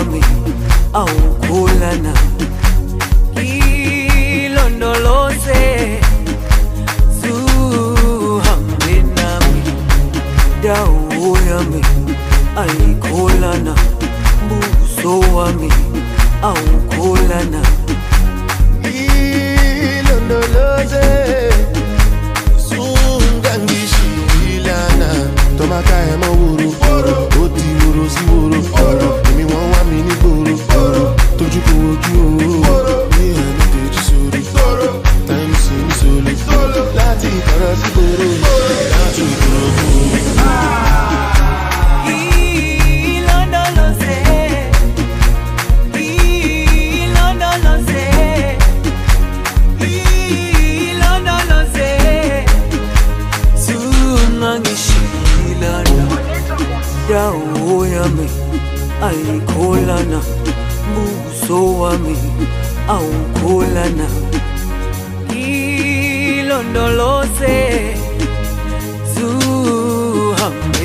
wami awukholana ilondoloze zuhambe nami dawo yami ayikholana buso wami awukholana ilondoloze zungangishilana tomaka emo wuru oti wuru si wuru emi won wa mi ni gboro toju ko oju o ni eni teju soro time si ni solo lati kara si gboro lati gboro dawo yami ayikholana buso wami awukholana ilondoloze zuhambe